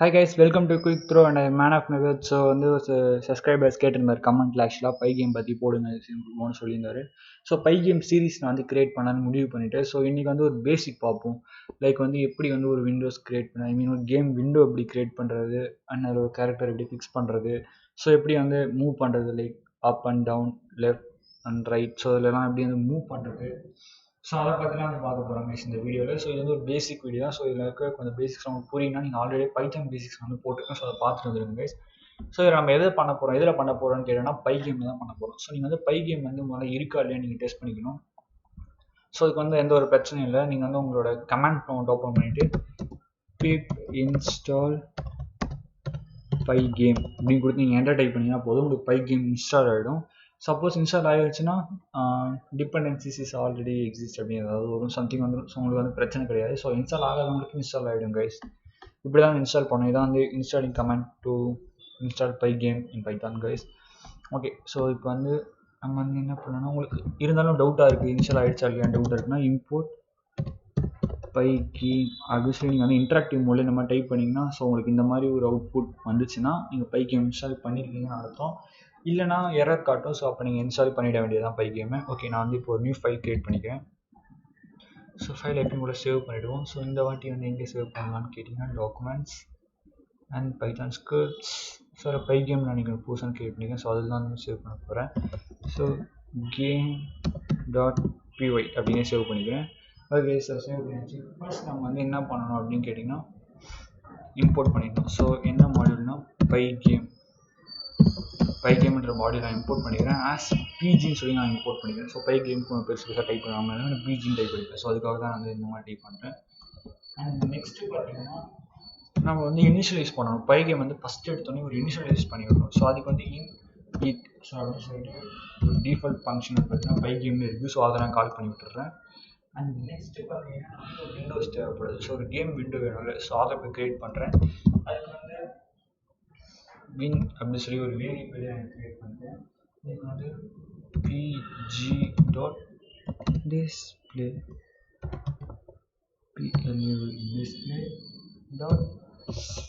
Hi guys, welcome to Quick Throw and I'm man of my word. So வந்து subscribers கேட்டிருந்தார் கமெண்ட்ல ஆக்சுவலாக by game பற்றி போடுங்கன்னு சொல்லியிருந்தாரு. ஸோ பை கேம் சீரிஸ் நான் வந்து கிரியேட் பண்ணலான்னு முடிவு பண்ணிவிட்டு ஸோ இன்றைக்கி வந்து ஒரு பேசிக் பார்ப்போம். லைக் வந்து எப்படி வந்து ஒரு விண்டோஸ் கிரியேட் பண்ண ஒரு கேம் விண்டோ எப்படி கிரியேட் பண்ணுறது அண்ட் அதில் ஒரு கேரக்டர் எப்படி ஃபிக்ஸ் பண்ணுறது, ஸோ எப்படி வந்து மூவ் பண்ணுறது, like up and down left and right, so இதெல்லாம் எப்படி வந்து மூவ் பண்ணுறது, ஸோ அதை பற்றிலாம் வந்து பார்க்க போகிறாங்க இந்த வீடியோவில். ஸோ இது வந்து ஒரு பேசிக் வீடியோ தான். ஸோ இதில் இருக்க கொஞ்சம் பேசிக்ஸ் உங்களுக்கு புரியுன்னா நீங்கள் ஆல்ரெடி பைத்தன் பேசிக்ஸ் வந்து போட்டிருக்கேன். ஸோ அதை பார்த்துட்டு வந்துருங்க கைஸ். ஸோ இதில் நம்ம எதில் பண்ண போகிறோம்னு கேட்டோம்னா பை கேம் தான் பண்ண போகிறோம். ஸோ நீங்கள் வந்து பை கேம் வந்து முதல்ல இருக்கா இல்லையா நீங்கள் டெஸ்ட் பண்ணிக்கணும். ஸோ இதுக்கு வந்து எந்த ஒரு பிரச்சனையும் இல்லை. நீங்கள் வந்து உங்களோட கமாண்ட் ப்ராம்ப்ட் ஓப்பன் பண்ணிவிட்டு pip install pygame அப்படின்னு கொடுத்து நீங்கள் என்டர் டைப் பண்ணிங்கன்னா போதும், உங்களுக்கு pygame இன்ஸ்டால் ஆகிடும். சப்போஸ் இன்ஸ்டால் ஆகிடுச்சுன்னா டிபெண்டன்சிஸ் இஸ் ஆல்ரெடி எக்ஸிஸ்ட் அப்படின்னு ஏதாவது ஒரு சம்திங் வந்து உங்களுக்கு வந்து பிரச்சனை கிடையாது. ஸோ இன்ஸ்டால் ஆகாதவங்களுக்கு இன்ஸ்டால் ஆகிடும் கைஸ். இப்படி தான் இன்ஸ்டால் பண்ணணும். இதான் வந்து installing command to install pygame in python guys. Okay, so இப்போ வந்து நம்ம வந்து என்ன பண்ணணும், உங்களுக்கு இருந்தாலும் டவுட்டாக இருக்குது இன்ஸ்டால் ஆகிடுச்சா இல்லையா டவுட்டாக இருக்குன்னா இம்போர்ட் pygame அப்படின்னு சொல்லி நீங்கள் வந்து இன்ட்ராக்டிவ் மோடில் இந்த மாதிரி டைப் பண்ணிங்கன்னா ஸோ உங்களுக்கு இந்த மாதிரி ஒரு அவுட்புட் வந்துச்சுன்னா நீங்கள் pygame இன்ஸ்டால் பண்ணியிருக்கீங்கன்னு அர்த்தம். இல்லைனா எரர் காட்டும். ஸோ அப்போ நீங்கள் இன்ஸ்டால் பண்ணிட வேண்டியதான் pygame. ஓகே, நான் வந்து இப்போ ஒரு நியூ ஃபைல் கிரியேட் பண்ணிக்கிறேன். ஸோ ஃபைல் எப்பயும் கூட சேவ் பண்ணிவிடுவோம். ஸோ இந்த வாட்டி வந்து எங்கே சேவ் பண்ணலான்னு கேட்டிங்கன்னா documents and Python scripts. So pygame நான் நீங்கள் புதுசாக கிரியேட் பண்ணிக்கிறேன். ஸோ அதில் தான் வந்து சேவ் பண்ண போகிறேன். ஸோ game.py அப்படின்னு சேவ் பண்ணிக்கிறேன். ஓகே சார், சேவ் பண்ணிச்சு. ஃபர்ஸ்ட் நம்ம வந்து என்ன பண்ணணும் அப்படின்னு கேட்டிங்கன்னா இம்போர்ட் பண்ணிடணும். ஸோ என்ன மாடியூல்னா pygameன்ற மாடியூல் நான் இம்போர்ட் பண்ணிக்கிறேன். ஆஸ் பிஜின்னு சொல்லி நான் இம்போர்ட் பண்ணிக்கிறேன். ஸோ pygame பெருசாக டைப் பண்ணாமல் நான் பிஜின்னு டைப் பண்ணிக்கிறேன். ஸோ அதுக்காக தான் நான் இந்த மாதிரி டைப் பண்ணுறேன். அண்ட் நெக்ஸ்ட்டு பார்த்தீங்கன்னா நம்ம வந்து இனிஷியலைஸ் பண்ணணும். pygame வந்து ஃபஸ்ட் எடுத்தோடனே ஒரு இனிஷியலைஸ் பண்ணிவிடணும். ஸோ அதுக்கு வந்து இட் ஸோ அப்படின்னு சொல்லிட்டு ஒரு டிஃபால்ட் ஃபங்க்ஷன் பார்த்தீங்கன்னா pygame இருக்குது. ஸோ அதை நான் கால் பண்ணி விட்டுறேன். அண்ட் நெக்ஸ்ட்டு பார்த்தீங்கன்னா ஒரு விண்டோஸ் தேவைப்படுது. ஸோ ஒரு கேம் விண்டோ வேணும்ல, ஸோ அதை இப்போ கிரியேட் பண்ணுறேன். அதுக்கு வந்து win அப்படின்னு சொல்லி ஒரு வேரியபிள் நான் கிரியேட் பண்ணுறேன். இதுக்கு வந்து pg.display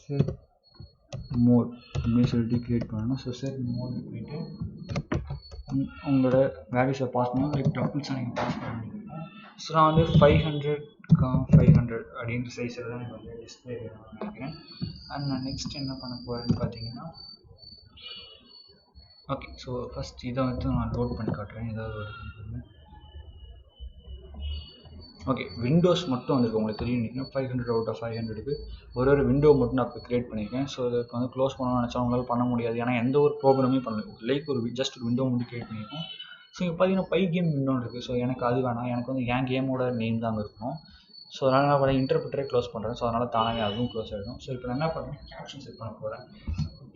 set mode அப்படின்னு சொல்லிட்டு கிரியேட் பண்ணணும். ஸோ செட் மோட் போயிட்டு உங்களோட வேல்யூஸை பாஸ் பண்ணணும். லைக் டபுள்ஸை நீங்கள் பாஸ் பண்ணிங்கன்னா ஸோ நான் வந்து 500 அப்படின்ற சைஸில் தான் எனக்கு வந்து டிஸ்பிளே வேணும்னு நினைக்கிறேன். அண்ட் நான் நெக்ஸ்ட் என்ன பண்ண போகிறேன்னு பார்த்தீங்கன்னா ஓகே, ஸோ ஃபஸ்ட் இதை வந்து நான் லோட் பண்ணி காட்டுறேன். ஏதாவது ஒரு ஓகே, விண்டோஸ் மட்டும் வந்துருக்கு. உங்களுக்கு தெரியும் 500 அவுட் ஆஃப் 500க்கு ஒரு விண்டோ மட்டும் நான் இப்போ கிரியேட் பண்ணியிருக்கேன். ஸோ இதுக்கு வந்து க்ளோஸ் பண்ணணும்னு நினச்சா உங்களால் பண்ண முடியாது. ஏன்னா எந்த ஒரு ப்ரோக்ராமே பண்ணல, லைக் ஒரு ஜஸ்ட் ஒரு விண்டோ மட்டும் கிரியேட் பண்ணியிருக்கோம். ஸோ இங்கே பார்த்தீங்கன்னா pygame விண்டோன்னு இருக்குது. ஸோ எனக்கு அது வேணாம், எனக்கு வந்து என் கேமோட நேம் தான் அங்கே இருக்கும். ஸோ அதனால் நான் இன்டர்பிரட்டரே க்ளோஸ் பண்ணுறேன். ஸோ அதனால் தானாகவே அதுவும் க்ளோஸ் ஆகிடும். ஸோ இப்போ நான் என்ன பண்ணுறேன், கேப்ஷன் செட் பண்ண போகிறேன்.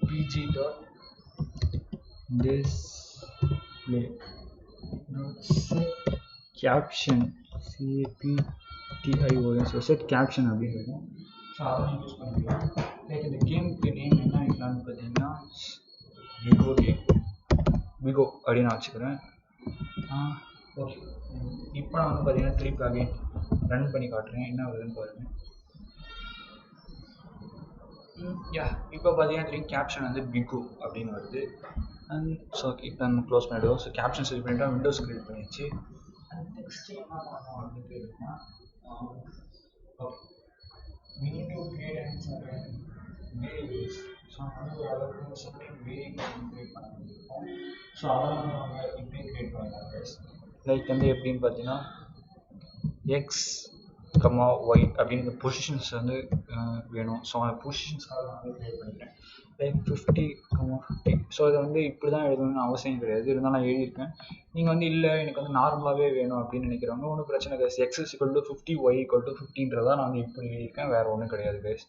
pg.display caption caption so set caption அப்படின்னு இருக்கும். ஸோ அதை யூஸ் பண்ணிக்கலாம். லைக் இந்த கேமுக்கு நேம் என்ன வைக்கலான்னு பார்த்தீங்கன்னா விகோ அப்படின்னு நான் வச்சுக்கிறேன். ஓகே, இப்போ நான் வந்து பார்த்தீங்கன்னா திருப்பி அகைன் ரன் பண்ணி காட்டுறேன். என்ன வருதுன்னு பாருங்கள். இப்போ பார்த்தீங்கன்னா திருப்பி கேப்ஷன் வந்து விகோ அப்படின்னு வருது. அண்ட் ஸோ இப்போ நம்ம க்ளோஸ் பண்ணிவிடுவோம். ஸோ கேப்ஷன் செட் பண்ணிவிட்டா விண்டோஸ் கிரியேட் பண்ணிடுச்சு. அண்ட் நெக்ஸ்ட் என்ன பண்ணணும் அப்படின்னு கேட்டிங்கன்னா okay, we need to create and variables. So வந்து ஒரு அளவுக்கு செட்டிங் வேரியபிள் கிரியேட் பண்ண முடியும். ஸோ அதெல்லாம் நம்ம இப்படியே கிரியேட் பண்ணிக்கலாம் கைஸ். லைக் வந்து எப்படின்னு பார்த்தீங்கன்னா எக்ஸ் கமா ஒய் அப்படின்னு பொசிஷன்ஸ் வந்து வேணும். ஸோ அந்த பொசிஷன்ஸ்க்காக நான் வந்து கிரியேட் பண்ணிக்கிறேன். லைக் 50,50. ஸோ இதை வந்து இப்படி தான் எழுதணும்னு அவசியம் கிடையாது. இருந்தாலும் நான் எழுதியிருக்கேன். நீங்கள் வந்து இல்லை எனக்கு வந்து நார்மலாகவே வேணும் அப்படின்னு நினைக்கிறவங்க ஒன்றும் பிரச்சனை கிடையாது. x = 50 y = 50ன்றதா நான் வந்து இப்படி எழுதியிருக்கேன், வேறு ஒன்றும் கிடையாது கைஸ்.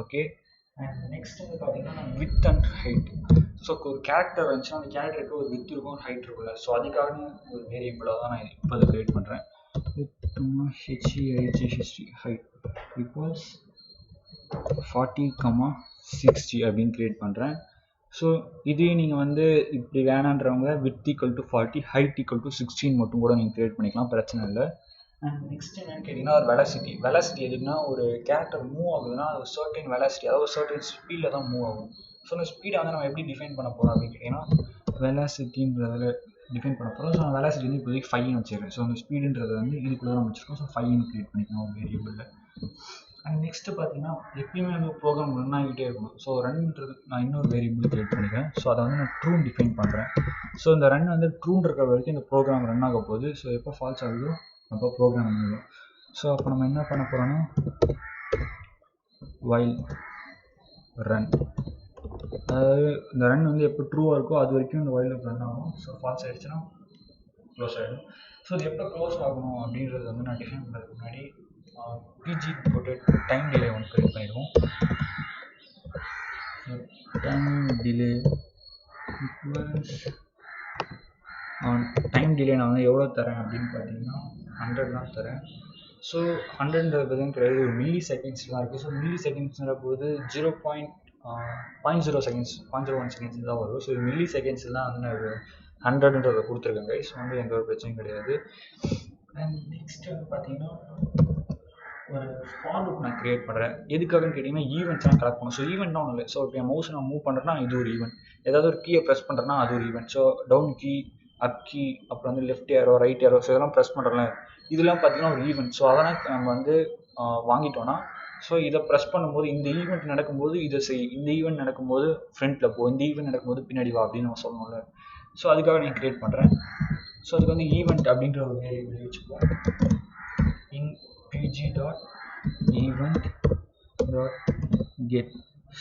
ஓகே, அண்ட் நெக்ஸ்ட் வந்து பார்த்தீங்கன்னா வித் அண்ட் ஹைட். ஸோ ஒரு கேரக்டர் வந்துச்சுன்னா அந்த கேரக்டருக்கு ஒரு வித் இருக்கும், ஒரு ஹைட் இருக்குல்ல. ஸோ அதுக்காக ஒரு வேரியபிளாக தான் நான் இப்போ அதை கிரியேட் பண்ணுறேன். height equals 40,60 அப்படின்னு கிரியேட் பண்ணுறேன். ஸோ இதே நீங்கள் வந்து இப்படி வேணான்றவங்க width = 40 height = 16 மட்டும் கூட நீங்கள் கிரியேட் பண்ணிக்கலாம், பிரச்சனை இல்லை. அண்ட் நெக்ஸ்ட் என்னன்னு கேட்டிங்கன்னா ஒரு வெலாசிட்டி எதுக்குன்னா ஒரு கேரக்டர் மூவ் ஆகுதுன்னா அது சர்டன் வெலாசிட்டி, அதாவது ஒரு சர்டன் ஸ்பீடில் தான் மூவ் ஆகும். ஸோ அந்த ஸ்பீடை வந்து நம்ம எப்படி டிஃபைன் பண்ண போகிறோம் அப்படின்னு கேட்டிங்கன்னா வெலாசிட்டின்றதில் டிஃபைன் பண்ண போகிறோம். ஸோ வெலாசிட்டி வந்து இப்போதைக்கு 5ன்னு வச்சுருக்கேன். ஸோ அந்த ஸ்பீடுன்றது வந்து இதுக்குள்ளே தான் வச்சுருக்கோம். ஸோ 5ன்னு க்ரியேட் பண்ணிக்கலாம் ஒரு வேரியபிளில். அண்ட் நெக்ஸ்ட்டு பார்த்தீங்கன்னா எப்பயுமே வந்து ப்ரோக்ராம் ரன் ஆகிட்டே இருக்கணும். ஸோ ரன்ன்றது நான் இன்னொரு வேரியபிள் க்ரியேட் பண்ணிக்கிறேன். ஸோ அதை வந்து நான் ட்ரூன்னு டிஃபைன் பண்ணுறேன். ஸோ இந்த ரன் வந்து ட்ரூன்னு இருக்கிற வரைக்கும் இந்த ப்ரோக்ராம் ரன் ஆக போகுது. ஸோ எப்போ ஃபால்ஸ் ஆகுதோ அப்போ ப்ரோக்ராம் ஆகும். ஸோ அப்போ நம்ம என்ன பண்ண போகிறோன்னா while run, அதாவது இந்த ரன் வந்து எப்போ ட்ரூவாக இருக்கோ அது வரைக்கும் இந்த while ரன் ஆகும். ஸோ ஃபால்ஸ் ஆகிடுச்சுன்னா க்ளோஸ் ஆகிடும். ஸோ இது எப்போ க்ளோஸ் ஆகணும் அப்படின்றது வந்து நான் டிஃபைன் பண்ணுறதுக்கு முன்னாடி பிஜி போட்டு டைம் டிலே ஒன்று க்ரியேட் பண்ணிடுவோம். டைம் டிலே நான் வந்து எவ்வளோ தரேன் அப்படின்னு பார்த்தீங்கன்னா 100 தான் தரேன். ஸோ 100ன்றது கிடையாது, ஒரு மில்லி செகண்ட்ஸ் தான் இருக்குது. ஸோ மில்லி செகண்ட்ஸ்ன்ற போது 0.0 செகண்ட்ஸ் 0.01 செகண்ட்ஸ் தான் வரும். ஸோ மில்லி செகண்ட்ஸ் தான் வந்து நான் 100ன்றதை கொடுத்துருக்கேன் கைஸ். வந்து எந்த ஒரு பிரச்சனையும் கிடையாது. அண்ட் நெக்ஸ்ட் வந்து பார்த்தீங்கன்னா ஒரு ஃபார் லூப் நான் க்ரியேட் பண்ணுறேன். எதுக்காகன்னு கேட்டிங்கன்னா ஈவெண்ட்ஸ்லாம் கலெக்ட் பண்ணும். ஸோ ஈவெண்ட்னா ஒன்றும் இல்லை. ஸோ இப்போ என் மவுஸ் நான் மூவ் பண்ணுறேன்னா இது ஒரு ஈவெண்ட், ஏதாவது ஒரு கீயை ப்ரெஸ் பண்ணுறேன்னா அது ஒரு event. So down key, up key, அப்புறம் வந்து left arrow, right arrow, so இதெல்லாம் ப்ரெஸ் பண்ணுறேன்ல, இதெல்லாம் பார்த்தீங்கன்னா ஒரு ஈவெண்ட். ஸோ அதெல்லாம் நம்ம வந்து வாங்கிட்டோன்னா ஸோ இதை ப்ரெஸ் பண்ணும்போது இந்த ஈவெண்ட் நடக்கும்போது இதை செய், இந்த ஈவெண்ட் நடக்கும்போது ஃப்ரண்ட்டில் போ, இந்த ஈவெண்ட் நடக்கும்போது பின்னாடி வா அப்படின்னு நம்ம சொல்லணும்ல. ஸோ அதுக்காக நான் க்ரியேட் பண்ணுறேன். ஸோ அதுக்கு வந்து ஈவெண்ட் அப்படின்ற ஒரு வேரியபிள் வச்சுப்போம். இன் pg.event.get.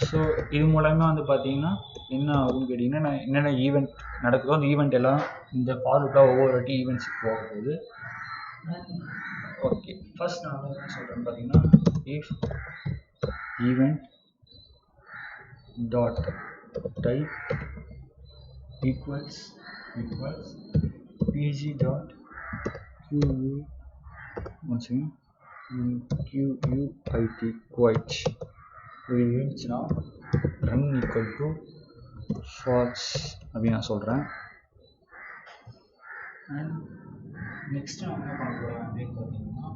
ஸோ இது மூலமா வந்து பார்த்தீங்கன்னா என்ன ஆகும்னு கேட்டிங்கன்னா நான் என்னென்ன ஈவெண்ட் நடக்குதோ அந்த ஈவெண்ட் எல்லாம் இந்த ஃபார்வர்டாக ஒவ்வொரு வாட்டி ஈவெண்ட்ஸ் போகும்போது. ஓகே, ஃபர்ஸ்ட் நான் வந்து என்ன சொல்கிறேன்னு பார்த்தீங்கன்னா if event dot type equals pg dot QUIT quite இது இருந்துச்சுன்னா ரன் ஈக்குவல் டு ஃபால்ஸ் அப்படின்னு நான் சொல்கிறேன். அண்ட் நெக்ஸ்ட் நான் என்ன பண்ண போகிறேன் அப்படின்னு பார்த்தீங்கன்னா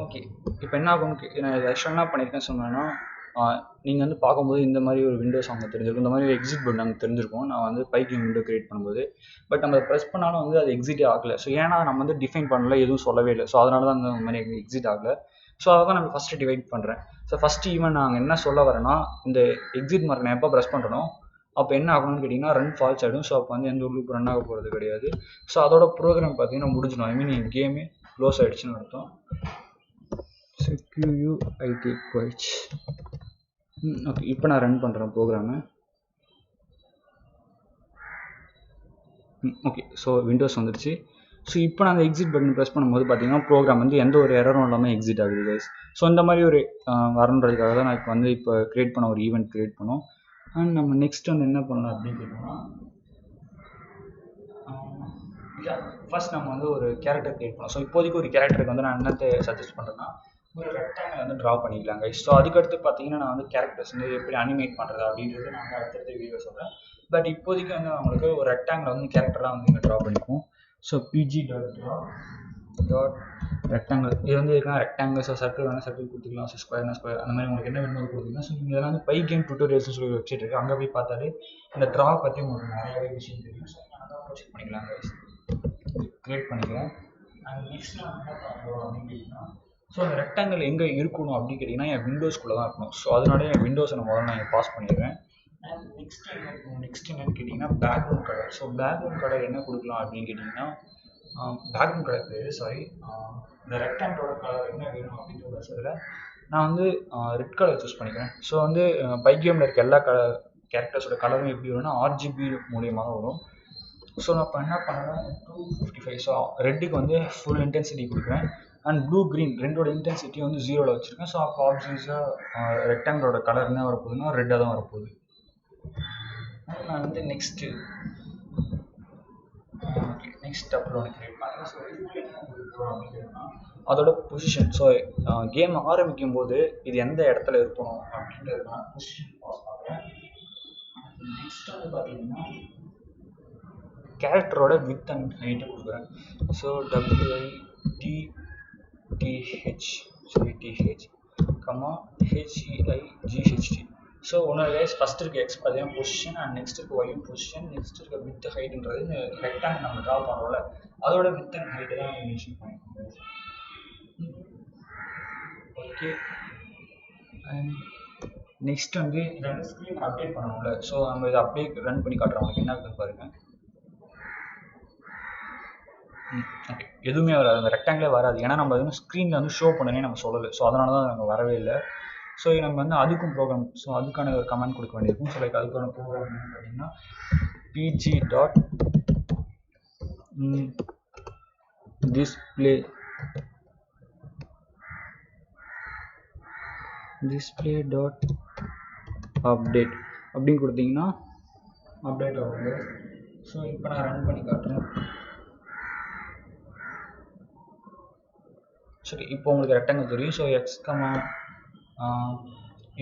ஓகே இப்போ என்ன ஆகும்னு நான் ஆக்சுவலாக என்ன பண்ணியிருக்கேன்னு சொன்னேன்னா நீங்கள் வந்து பார்க்கும்போது இந்த மாதிரி ஒரு விண்டோஸ் அவங்க தெரிஞ்சிருக்கும், இந்த மாதிரி ஒரு எக்ஸிட் பட்டன் நமக்கு தெரிஞ்சிருக்கும் நான் வந்து பைக்கிங் விண்டோ க்ரியேட் பண்ணும்போது. பட் நம்ம ப்ரெஸ் பண்ணாலும் வந்து அது எக்ஸிட்டே ஆகலை. ஸோ ஏன்னா நம்ம வந்து டிஃபைன் பண்ணல, எதுவும் சொல்லவே இல்லை. ஸோ அதனால தான் அந்த மாதிரி எக்ஸிட் ஆகலை. ஸோ அதை தான் நான் ஃபஸ்ட்டு டிவைட் பண்ணுறேன். ஸோ ஃபஸ்ட்டு ஈவன் நாங்கள் என்ன சொல்ல வரேன்னா இந்த எக்ஸிட் மார்க் நான் எப்போ ப்ரெஸ் பண்ணுறோம் அப்போ என்ன ஆகணும்னு கேட்டிங்கன்னா ரன் ஃபால்ஸ் ஆகிடும். ஸோ அப்போ வந்து எந்த ஒரு லூப் ரன் ஆக போகிறது கிடையாது. ஸோ அதோட ப்ரோக்ராம் பார்த்தீங்கன்னா முடிஞ்சிடும். ஐ மீன் என் கேமே க்ளோஸ் ஆகிடுச்சுன்னு அர்த்தம். So QUIT quite. ஓகே, இப்போ நான் ரன் பண்ணுறேன் ப்ரோக்ராமு. ஓகே, ஸோ விண்டோஸ் வந்துடுச்சு. ஸோ இப்போ நான் அந்த எக்ஸிட் பட்டன் ப்ரெஸ் பண்ணும்போது பார்த்தீங்கன்னா ப்ரோக்ராம் வந்து எந்த ஒரு எரரும் இல்லாமல் எக்ஸிட் ஆகுது கைஸ். ஸோ இந்த மாதிரி ஒரு வரன்றதுக்காக தான் நான் இப்போ க்ரியேட் பண்ண ஒரு ஈவெண்ட் க்ரியேட் பண்ணோம். அண்ட் நம்ம நெக்ஸ்ட் வந்து என்ன பண்ணலாம் அப்படின்னு கேட்டோம்னா ஃபர்ஸ்ட் நம்ம வந்து ஒரு கேரக்டர் க்ரியேட் பண்ணோம். ஸோ இப்போதைக்கு ஒரு கேரக்டருக்கு வந்து நான் என்னத்தை சஜஸ்ட் பண்ணுறேன்னா ஒரு ரெக்டாங்கிள் வந்து ட்ரா பண்ணிக்கலாம் கைஸ். ஸோ அதுக்கடுத்து பார்த்தீங்கன்னா நான் வந்து கேரக்டர்ஸ் வந்து எப்படி அனிமேட் பண்ணுறது அப்படின்றது நான் வந்து அடுத்தடுத்த வீடியோ சொல்கிறேன். பட் இப்போதைக்கு வந்து அவங்களுக்கு ஒரு ரெக்டாங்கிள் வந்து கேரக்டராக வந்து நீங்கள் ட்ரா பண்ணிப்போம். ஸோ pg.draw ரெக்டாங்கிள் இது வந்து எதுனா ரெக்டாங்கிள். ஸோ சர்க்கிள் வேணால் சர்க்கிள் கொடுத்துக்கலாம், ஸோ ஸ்கொயர்னா ஸ்கொயர், அந்த மாதிரி உங்களுக்கு என்ன வேணுமோ கொடுத்துக்கலாம். ஸோ நீங்கள் இதெல்லாம் வந்து pygame tutorials சொல்லி வெப்சைட் இருக்குது, அங்கே போய் பார்த்தாலே இந்த ட்ரா பற்றி உங்களுக்கு நிறையவே விஷயம் தெரியும். ஸோ நான் செக் பண்ணிக்கலாம் கைஸ், க்ரியேட் பண்ணிக்கலாம். அண்ட் நெக்ஸ்ட் நான் என்ன பண்ணுறோம் அப்படின்னு கேட்டிங்கன்னா ஸோ அந்த ரெக்டாங்கிள் எங்கே இருக்கணும் அப்படின்னு கேட்டிங்கன்னா என் விண்டோஸ்குள்ளே தான் இருக்கணும். ஸோ அதனால என் விண்டோஸை நான் முதல்ல நான் பாஸ் பண்ணிடுறேன். அண்ட் நெக்ஸ்ட் என்னன்னு கேட்டிங்கன்னா background colour. So background colour என்ன கொடுக்கலாம் அப்படின்னு கேட்டிங்கன்னா பேக்ரவுண்ட் கலர் பேர் இந்த ரெக்டாங்கிளோட கலர் என்ன வேணும் அப்படின்ற பட்சத்தில் நான் வந்து ரெட் கலர் சூஸ் பண்ணிக்கிறேன். ஸோ வந்து பைகேமில் இருக்க எல்லா கேரக்டர்ஸோட கலரும் எப்படி வரும்னா RGB மூலியமாக தான் வரும். ஸோ நான் இப்போ என்ன பண்ணேன்னா 255. ஸோ ரெட்டுக்கு வந்து ஃபுல் இன்டென்சிட்டி கொடுக்குறேன். அண்ட் ப்ளூ க்ரீன் ரெண்டோட இன்டென்சிட்டி வந்து 0ல் வச்சுருக்கேன். ஸோ அப்போ ஆப்வியஸாக ரெக்டாங்கிளோட கலர் என்ன வரப்போகுதுன்னா ரெட்டாக தான் வரப்போகுது. நான் வந்து நெக்ஸ்ட் அப்புறம் க்ரியேட் பண்ணுறேன். ஸோ அப்படின்னா அதோட பொசிஷன். ஸோ கேம் ஆரம்பிக்கும் போது இது எந்த இடத்துல இருக்கணும் அப்படின்றது நான் பொசிஷன் பாஸ் பண்ணுறேன். நெக்ஸ்ட் வந்து பார்த்தீங்கன்னா கேரக்டரோட வித் அண்ட் ஹைட்டை கொடுக்குறேன். So WIT th comma height. So ஒன்று கைஸ் ஃபஸ்ட் இருக்க எக்ஸ் பார்த்தீங்கன்னா பொசிஷன் அண்ட் நெக்ஸ்ட் இருக்க ஒய்யும் பொசிஷன், நெக்ஸ்ட் இருக்க வித் ஹைட்ன்றது இந்த ரெக்டாங்கிள் நம்ம ட்ரா பண்ணுறோம்ல அதோட வித் அண்ட் ஹைட்டு தான் நம்ம மென்ஷன் பண்ணிக்கோங்க. ஓகே, அண்ட் நெக்ஸ்ட் வந்து ரெண்டு ஸ்க்ரீன் அப்டேட் பண்ணணும்ல, ஸோ நம்ம இதை அப்படியே ரன் பண்ணி காட்டுறோம். உங்களுக்கு என்ன இருக்குன்னு பாருங்க. ஓகே, எதுவுமே வராது, அந்த ரெக்டாங்கிளே வராது. ஏன்னா நம்ம வந்து ஸ்க்ரீனில் வந்து ஷோ பண்ணனே நம்ம சொல்லலை, ஸோ அதனால தான் நம்ம வரவே இல்லை. ஸோ நம்ம வந்து அதுக்கும் ப்ரோக்ராம், ஸோ அதுக்கான ஒரு கமெண்ட் கொடுக்க வேண்டியிருக்கும். ஸோ லைக் அதுக்கான ப்ரோக்ராம் என்னன்னு பார்த்தீங்கன்னா pg.display.update அப்படின்னு கொடுத்தீங்கன்னா அப்டேட் ஆகுது. ஸோ இப்போ நான் ரன் பண்ணி காட்டுறேன். சரி, இப்போ உங்களுக்கு ரெக்டாங்கிள் தெரியும். ஸோ எக்ஸ்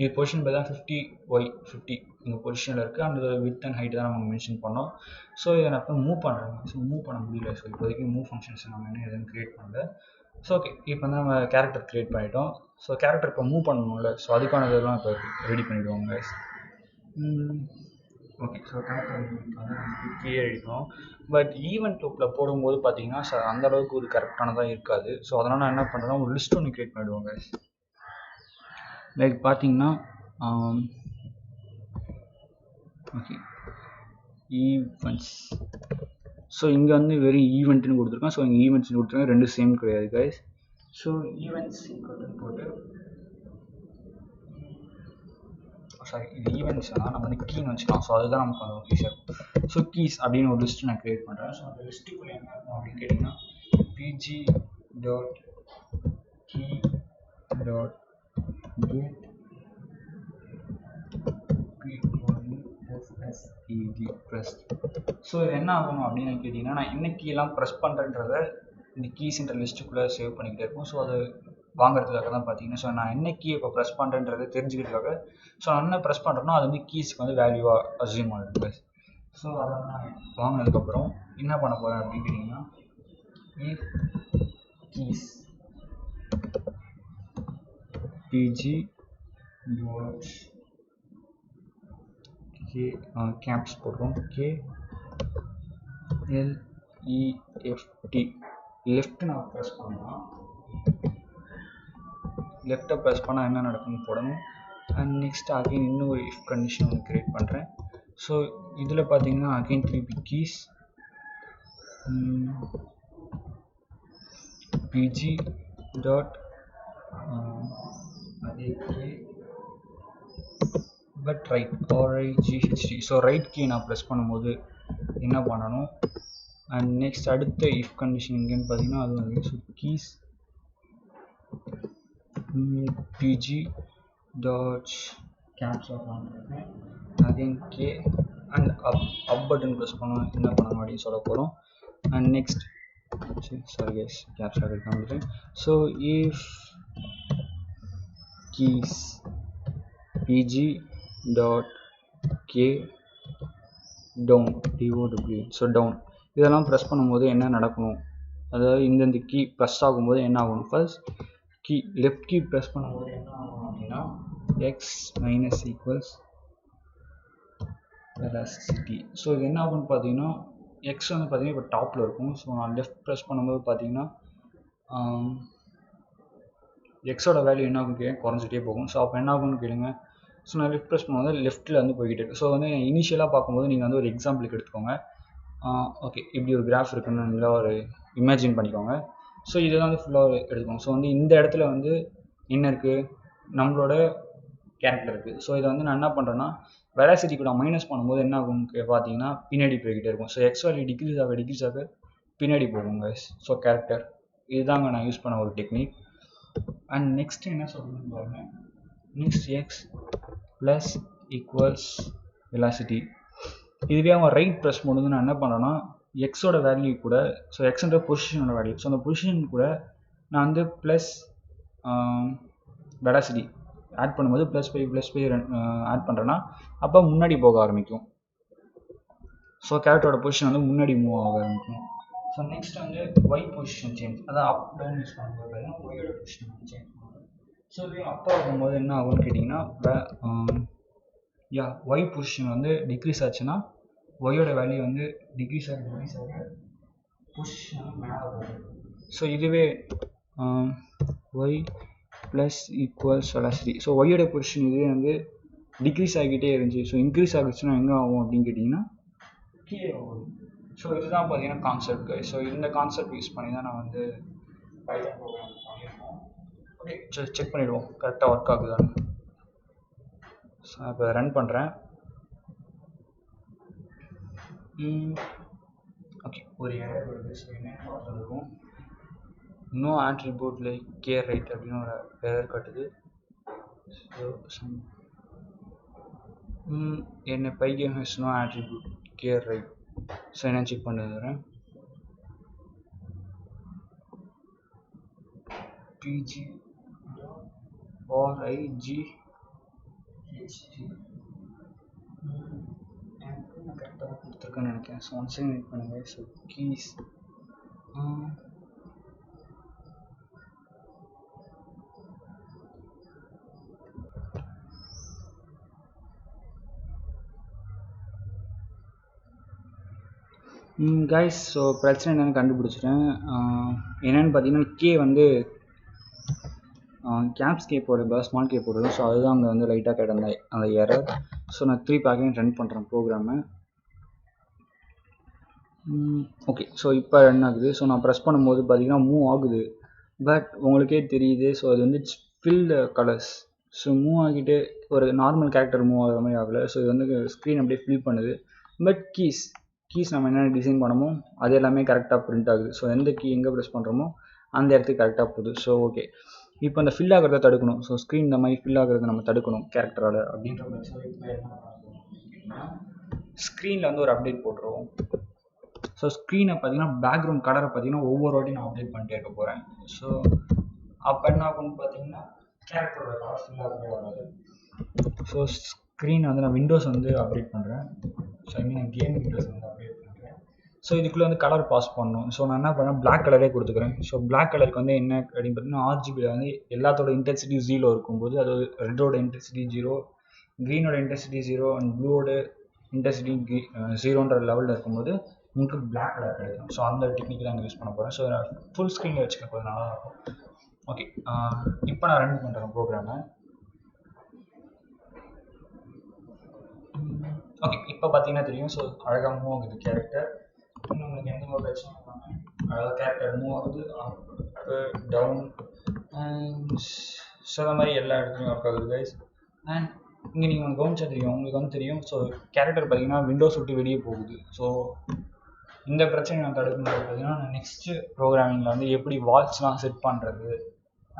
இது பொசிஷன் பார்த்தா 50y50 இந்த பொசிஷனில் இருக்குது. அந்த வித் அண்ட் ஹைட் தான் நம்ம மென்ஷன் பண்ணோம். ஸோ இதை நான் இப்போ மூவ் பண்ணுறேன். ஸோ மூவ் பண்ண முடியல. ஸோ இப்போதைக்கு மூவ் ஃபங்க்ஷன்ஸ் நம்ம என்ன எதுவும் க்ரியேட் பண்ணல. ஸோ ஓகே, இப்போ வந்து நம்ம கேரக்டர் க்ரியேட் பண்ணிட்டோம். ஸோ கேரக்டர் இப்போ மூவ் பண்ணணும்ல, ஸோ அதுக்கான இதெல்லாம் இப்போ ரெடி பண்ணிவிடுவோம் கைஸ். ஓகே, ஸோ கேரக்டர் கீழே அடிக்கணும். பட் ஈவெண்ட் லூப்பில் போடும்போது பார்த்தீங்கன்னா அந்த அளவுக்கு ஒரு கரெக்டானதாக இருக்காது. ஸோ அதனால் நான் என்ன பண்ணுறேன்னா ஒரு லிஸ்ட் ஒன்று க்ரியேட் பண்ணிவிடுவோம் கைஸ். லைக் பார்த்தீங்கன்னா ஓகே ஈவெண்ட்ஸ். ஸோ இங்கே வந்து வெறும் ஈவெண்ட்னு கொடுத்துருக்கேன். ஸோ இங்கே ஈவெண்ட்ஸ் கொடுத்துருக்கேன், ரெண்டு சேம் கிடையாது கைஸ். ஸோ ஈவெண்ட்ஸ் போட்டு சாரி இது ஈவெண்ட்ஸ் தான் நம்ம வந்து கீன்னு வச்சுக்கலாம். ஸோ அதுதான் நமக்கு வந்து ஈஸியாக இருக்கும். ஸோ கீஸ் அப்படின்னு ஒரு லிஸ்ட் நான் க்ரியேட் பண்ணுறேன். ஸோ அந்த லிஸ்ட்டுக்குள்ளே என்ன இருக்கும் அப்படின்னு கேட்டிங்கன்னா pg.key.get pressed. ஸோ இது என்ன ஆகணும் அப்படின்னு கேட்டிங்கன்னா நான் என்ன கீயெல்லாம் ப்ரெஸ் பண்ணுறேன்றதை இந்த கீஸ்ன்ற லிஸ்ட்டுக்குள்ளே சேவ் பண்ணிக்கிட்டே இருக்கும். ஸோ அது வாங்குறதுக்காக தான் பார்த்தீங்கன்னா, ஸோ நான் என்ன கீயை இப்போ ப்ரெஸ் பண்ணுறேன்றதை தெரிஞ்சுக்கிறதுக்காக ஸோ நான் என்ன ப்ரெஸ் பண்ணுறேன்னா அது வந்து கீஸுக்கு வந்து வேல்யூவாக அஸ்யூம் ஆகிடுது. ஸோ அதை நான் வாங்கினதுக்கப்புறம் என்ன பண்ண போகிறேன் அப்படின்னு கேட்டிங்கன்னா if keys pg கேப்ஸ் போடுறோம் KLEFT லெஃப்ட் நான் ப்ரெஸ் பண்ணலாம். லெஃப்ட்டை ப்ரெஸ் பண்ணால் என்ன நடக்குன்னு போடணும். அண்ட் நெக்ஸ்ட் அகைன் இன்னும் ஒரு இஃப் கண்டிஷன் ஒன்று க்ரியேட் பண்ணுறேன். ஸோ இதில் பார்த்தீங்கன்னா again 3 keys pg dot but right RIGHT. So right key நான் ப்ரெஸ் பண்ணும்போது என்ன பண்ணணும். அண்ட் நெக்ஸ்ட் அடுத்த இஃப் கண்டிஷன் எங்கேன்னு பார்த்தீங்கன்னா அது வந்து ஸோ கீஸ் pg டாட் கேப்ஸ்லாம் பண்ணுறேன். Again K and up button press பண்ணணும் என்ன பண்ணணும் அப்படின்னு சொல்ல போகிறோம். அண்ட் நெக்ஸ்ட் சாரி கைஸ் கேப்ஸ்லாம் இருக்காங்க. So if keys pg dot K down DOW. So down இதெல்லாம் ப்ரெஸ் பண்ணும்போது என்ன நடக்கணும், அதாவது இந்தந்த கீ ப்ரெஸ் ஆகும்போது என்ன ஆகணும். First key left key press பண்ணும்போது என்ன ஆகும் அப்படின்னா X minus equals velocity. So இது என்ன ஆகும்னு பார்த்தீங்கன்னா எக்ஸ் வந்து பார்த்தீங்கன்னா இப்போ டாப்பில் இருக்கும். ஸோ நான் லெஃப்ட் ப்ரெஸ் பண்ணும்போது பார்த்தீங்கன்னா எக்ஸோட வேல்யூ என்ன ஆகும் குறைஞ்சிட்டே போகும். ஸோ அப்போ என்ன ஆகும்னு கேளுங்க. ஸோ நான் லெஃப்ட் ப்ரெஸ் பண்ணும்போது லெஃப்ட்டில் வந்து போய்கிட்டு இருக்கு. ஸோ வந்து இனிஷியலாக பார்க்கும்போது நீங்கள் வந்து ஒரு எக்ஸாம்பிளுக்கு எடுத்துக்கோங்க. ஓகே, இப்படி ஒரு கிராஃப் இருக்குன்னு நீங்களா ஒரு இமேஜின் பண்ணிக்கோங்க. ஸோ இதை வந்து ஃபுல்லாக எடுத்துக்கோங்க. ஸோ வந்து இந்த இடத்துல வந்து என்ன இருக்குது, நம்மளோட கேரக்டர் இருக்குது. ஸோ இதை வந்து நான் என்ன பண்ணுறேன்னா வெலாசிட்டி கூட மைனஸ் பண்ணும்போது என்ன ஆகும் பார்த்தீங்கன்னா பின்னாடி போய்கிட்டே இருக்கும். ஸோ எக்ஸ் வேல்யூ டிக்ரீஸ் ஆக பின்னாடி போகுங்க. ஸோ கேரக்டர் இதுதாங்க நான் யூஸ் பண்ண ஒரு டெக்னிக். அண்ட் நெக்ஸ்ட் என்ன சொல்லணும்னு பாருங்க. Next X plus equals velocity. இதுவே அவன் ரைட் ப்ரெஸ் பண்ணும்போது நான் என்ன பண்ணுறேன்னா எக்ஸோட வேல்யூ கூட, ஸோ எக்ஸ்ன்ற பொசிஷனோட வேல்யூ, ஸோ அந்த பொசிஷன் கூட நான் வந்து ப்ளஸ் வெலாசிட்டி ஆட் பண்ணும்போது +5 ஆட் பண்ணுறேன்னா அப்போ முன்னாடி போக ஆரம்பிக்கும். ஸோ கேரக்டரோட பொசிஷன் வந்து முன்னாடி மூவ் ஆக ஆரம்பிக்கும். ஸோ நெக்ஸ்ட் வந்து ஒய் பொசிஷன் சேஞ்ச், அதான் அப் டவுன் யூஸ் பண்ணும்போது பார்த்தீங்கன்னா ஒய்யோட பொசிஷன் வந்து சேஞ்ச் பண்ணுவோம். ஸோ இதே அப்பா ஆகும்போது என்ன ஆகும்னு கேட்டிங்கன்னா ஒய் பொசிஷன் வந்து டிக்ரீஸ் ஆச்சுன்னா ஒய்யோட வேல்யூ வந்து டிக்ரீஸ் ஆக பொசிஷன் மேலே போகும். ஸோ இதுவே Y plus equals velocity, so ஒய்யோட பொசிஷன் இதுவே வந்து டிக்ரீஸ் ஆகிக்கிட்டே இருந்துச்சு. ஸோ இன்க்ரீஸ் ஆகிடுச்சுன்னா எங்கே ஆகும் அப்படின்னு கேட்டிங்கன்னா கீழே ஆகும். ஸோ இதுதான் பார்த்தீங்கன்னா கான்செப்ட். ஸோ இந்த கான்செப்ட் யூஸ் பண்ணி தான் நான் வந்து பைத்தான் ப்ரோக்ராம் பண்ணியிருக்கோம். ஓகே, செக் பண்ணிவிடுவோம் கரெக்டாக ஒர்க் ஆகுதான்னு. ஸோ நான் இப்போ ரன் பண்ணுறேன். ஓகே, ஒரு எரர் வருது. ஸோ என்ன இருக்கும், no attribute like care right அப்படின்னு ஒரு எரர் காட்டுது. ஸோ என்ன Pygame has no attribute care right. So என்ன செக் பண்ணுறேன், பிஜி RIGHT கரெக்டாக கொடுத்துருக்கேன்னு நினைக்கிறேன். ஸோ ஒன்ஸ் வெயிட் பண்ணுங்கள். So keys guys. ஸோ பிரச்சனை என்னென்னு கண்டுபிடிச்சிட்டேன். என்னென்னு பார்த்தீங்கன்னா கே வந்து கேப்ஸ் கே போடுறது ஸ்மால் கே போடுறது. ஸோ அதுதான் அங்கே வந்து லைட்டாக கிடந்த அந்த எரர். ஸோ நான் 3 பேக்கையும் ரன் பண்ணுறேன் ப்ரோக்ராமை. ஓகே, ஸோ இப்போ ரன் ஆகுது. ஸோ நான் ப்ரெஸ் பண்ணும்போது பார்த்தீங்கன்னா மூவ் ஆகுது, பட் உங்களுக்கே தெரியுது. ஸோ அது வந்து ஃபில்டு கலர்ஸ். ஸோ மூவ் ஆகிட்டு ஒரு நார்மல் கேரக்டர் மூவ் ஆகிற மாதிரி ஆகலை. ஸோ இது வந்து ஸ்க்ரீன் அப்படியே ஃபில் பண்ணுது. பட் கீஸ் நம்ம என்னென்ன டிசைன் பண்ணமோ அது எல்லாமே கரெக்டாக பிரிண்ட் ஆகுது. ஸோ எந்த கீ எங்கே ப்ரெஸ் பண்ணுறோமோ அந்த இடத்துக்கு கரெக்டாக போகுது. ஸோ ஓகே, இப்போ அந்த ஃபில் ஆகிறத தடுக்கணும். ஸோ ஸ்க்ரீன் இந்த மாதிரி ஃபில் ஆகிறத நம்ம தடுக்கணும் கேரக்டரால் அப்படின்ற மாதிரி. ஸோ இப்போ என்ன ஸ்க்ரீனில் வந்து ஒரு அப்டேட் போட்டுருவோம். ஸோ ஸ்க்ரீனை பார்த்தீங்கன்னா பேக்ரவுண்ட் கலரை பார்த்தீங்கன்னா ஒவ்வொரு வாட்டியும் நான் அப்டேட் பண்ணிட்டே இருக்க போகிறேன். ஸோ அப்போ என்ன ஆகும்னு பார்த்தீங்கன்னா கேரக்டரோட கலர் ஃபில் ஆகவே வராது. ஸோ ஸ்க்ரீனை வந்து நான் விண்டோஸ் வந்து அப்டேட் பண்ணுறேன். ஸோ ஐ மீன் நான் கேம் விண்டோஸ் வந்து அப்டேட் பண்ணுறேன். ஸோ இதுக்குள்ளே வந்து கலர் பாஸ் பண்ணணும். ஸோ நான் என்ன பண்ணேன், பிளாக் கலரே கொடுத்துக்கிறேன். ஸோ பிளாக் கலருக்கு வந்து என்ன அப்படின்னு பார்த்தீங்கன்னா RGB வந்து எல்லாத்தோட இன்டென்சிட்டி 0 இருக்கும்போது அது ரெட்டோட இன்டென்சிட்டி 0, க்ரீனோட இன்டென்சிட்டி 0 அண்ட் ப்ளூவோட இன்டென்சிட்டி 0ன்ற லெவலில் இருக்கும்போது உங்களுக்கு பிளாக் கலர் கிடைக்கும். ஸோ அந்த டெக்னிக் தான் யூஸ் பண்ண போகிறேன். ஸோ நான் ஃபுல் ஸ்க்ரீனில் வச்சுக்க போது நல்லாயிருக்கும். ஓகே, இப்போ நான் ரன் பண்ணுறேன் ப்ரோக்ராமை. ஓகே, இப்போ பார்த்தீங்கன்னா தெரியும். ஸோ அழகாக மூவ் ஆகுது கேரக்டர். உங்களுக்கு எந்த ஒரு பிரச்சனையும் இல்லாமல் அழகாக கேரக்டர் மூவ் ஆகுது, அப்பு டவுன் அண்ட் ஸோ அந்த மாதிரி எல்லா இடத்துலையும் ஒர்க் ஆகுது கைஸ். அண்ட் இங்கே நீங்கள் கவனிச்சா தெரியும், உங்களுக்கு வந்து தெரியும். ஸோ கேரக்டர் பார்த்தீங்கன்னா விண்டோஸ் விட்டு வெளியே போகுது. ஸோ இந்த பிரச்சனை நான் தடுக்கும்போது பார்த்தீங்கன்னா நான் நெக்ஸ்ட்டு ப்ரோக்ராமிங்கில் வந்து எப்படி வால்ஸ்லாம் செட் பண்ணுறது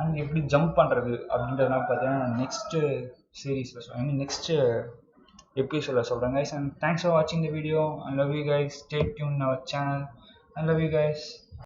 அண்ட் எப்படி ஜம்ப் பண்ணுறது அப்படின்றதுலாம் பார்த்தீங்கன்னா நான் நெக்ஸ்ட்டு சீரீஸில் ஐ மீன் நெக்ஸ்ட்டு எபிசோடில் சொல்கிறேன் guys. And thanks for watching the video. I love you guys. Stay tuned in our channel. I love you guys.